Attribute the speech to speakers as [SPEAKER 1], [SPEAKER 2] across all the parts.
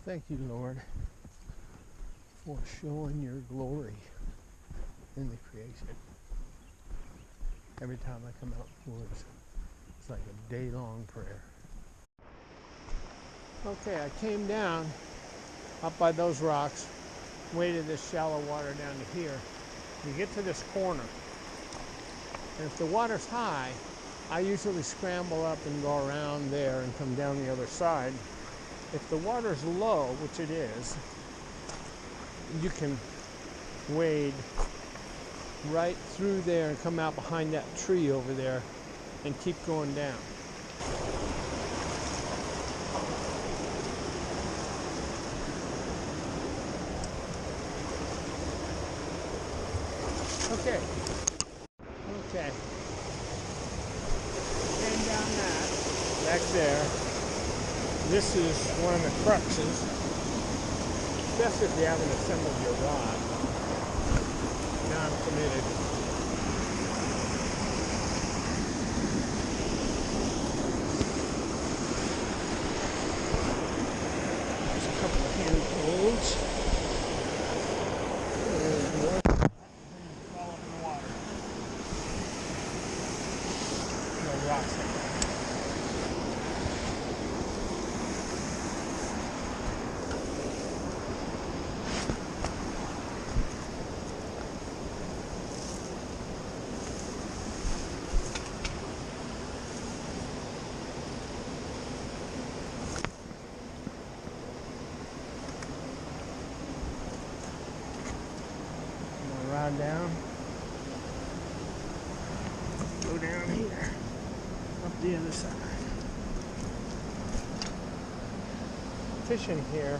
[SPEAKER 1] Thank you, Lord, for showing your glory in the creation. Every time I come out in the woods, it's like a day-long prayer. Okay, I came down up by those rocks, waded this shallow water down to here. You get to this corner, and if the water's high, I usually scramble up and go around there and come down the other side. If the water's low, which it is, you can wade right through there and come out behind that tree over there and keep going down. Okay. Came down that, back there. This is one of the cruxes, especially if you haven't assembled your rod. Now I'm committed. There's a couple of hand poles. There's more. Fall up in the water. No rocks there. Down, go down here, up the other side. Fishing here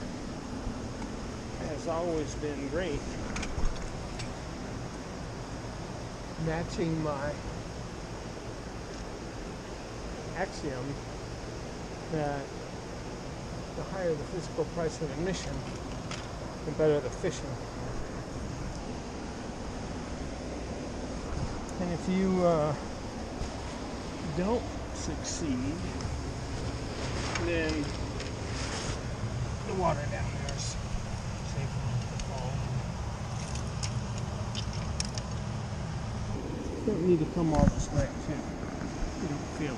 [SPEAKER 1] has always been great, matching my axiom that the higher the physical price of admission, the better the fishing. And if you don't succeed, then the water down there is safe enough to fall. You don't need to come all this way too. You don't feel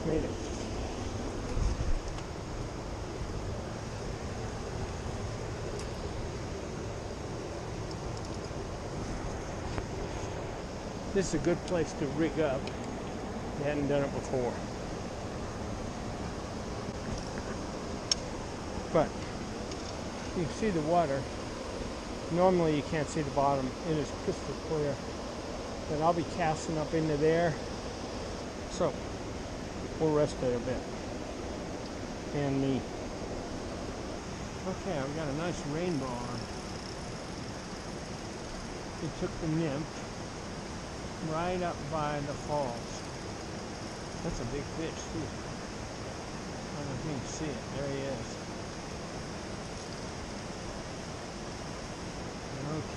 [SPEAKER 1] it. Made it. This is a good place to rig up. You hadn't done it before. But you can see the water. Normally you can't see the bottom. It is crystal clear. But I'll be casting up into there. So we'll rest it a bit. And me. Okay, I've got a nice rainbow on. We took the nymph right up by the falls. That's a big fish too. I don't know if you can see it. There he is.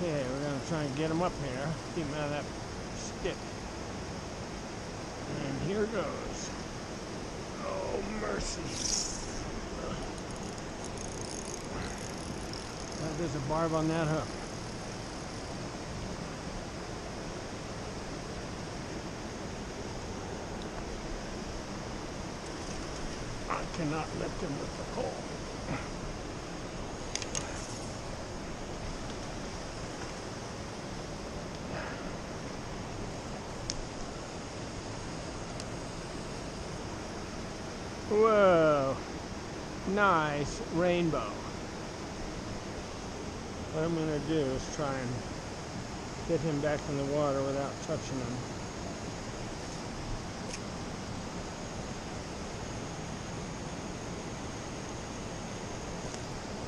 [SPEAKER 1] Okay, we're going to try and get him up here. Keep him out of that stick. And here goes. Oh, mercy. There's a barb on that hook. I cannot lift him with the pole. Whoa, nice rainbow. What I'm going to do is try and get him back in the water without touching him.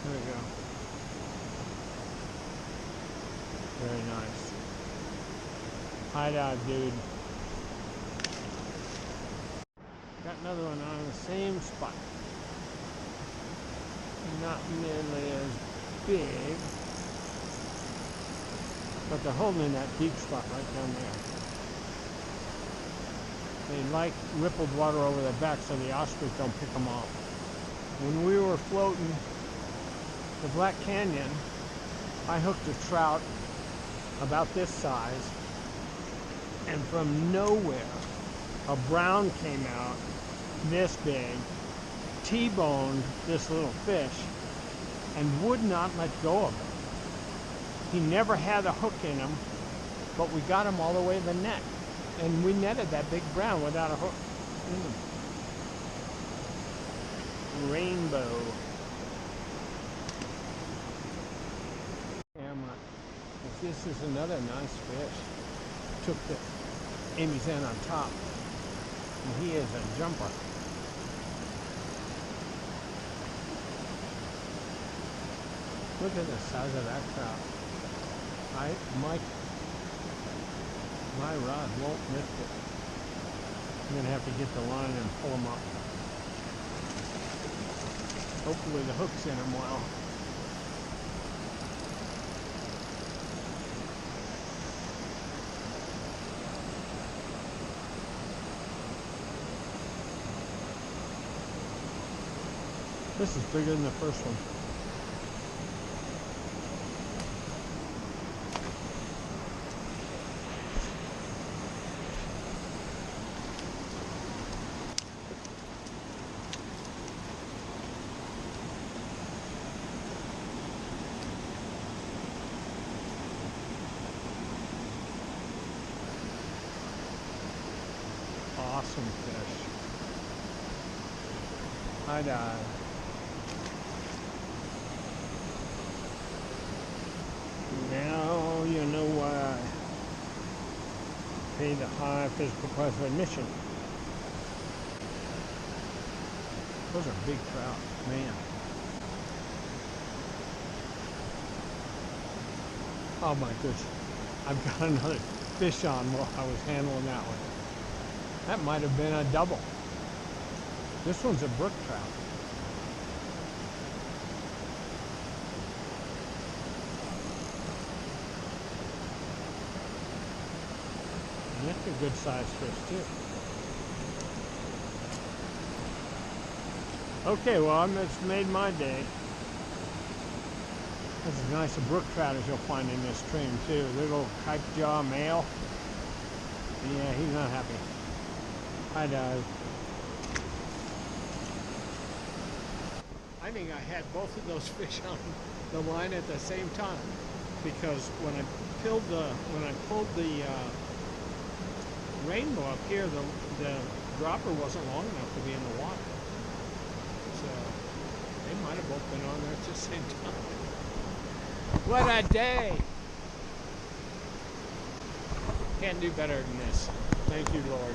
[SPEAKER 1] There we go. Very nice. Hideout, dude. Got another one on the same spot. Not nearly as big, but they're holding in that deep spot right down there. They like rippled water over their back so the ostrich don't pick them off. When we were floating the Black Canyon, I hooked a trout about this size, and from nowhere a brown came out this big, T-boned this little fish, and would not let go of it. He never had a hook in him, but we got him all the way to the net, and we netted that big brown without a hook in him. Rainbow. Camera. This is another nice fish. Took the Amy's end on top, and he is a jumper. Look at the size of that trout. My rod won't lift it. I'm gonna have to get the line and pull them up. Hopefully the hook's in them well. This is bigger than the first one. Awesome fish. High dive. Now you know why I pay the high physical price of admission. Those are big trout, man. Oh my goodness. I've got another fish on while I was handling that one. That might have been a double. This one's a brook trout. And that's a good sized fish too. Okay, well, it's made my day. That's as nice a brook trout as you'll find in this stream too. Little kite jaw male. Yeah, he's not happy. High dive. I think I had both of those fish on the line at the same time, because when I pulled the rainbow up here, the dropper wasn't long enough to be in the water. So they might have both been on there at the same time. What a day! Can't do better than this. Thank you, Lord.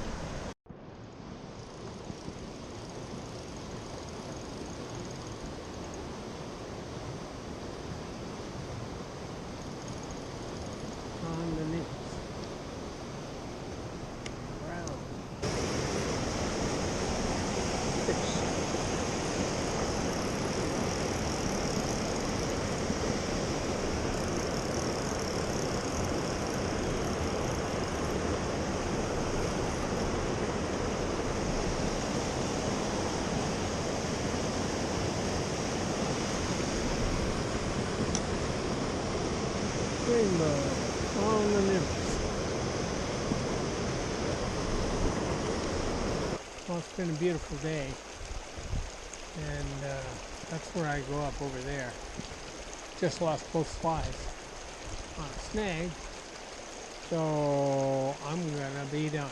[SPEAKER 1] Underneath. Brown. Fish. Rainbow on the nips. Well, it's been a beautiful day, and that's where I go up over there. Just lost both flies on a snag, so I'm gonna be done.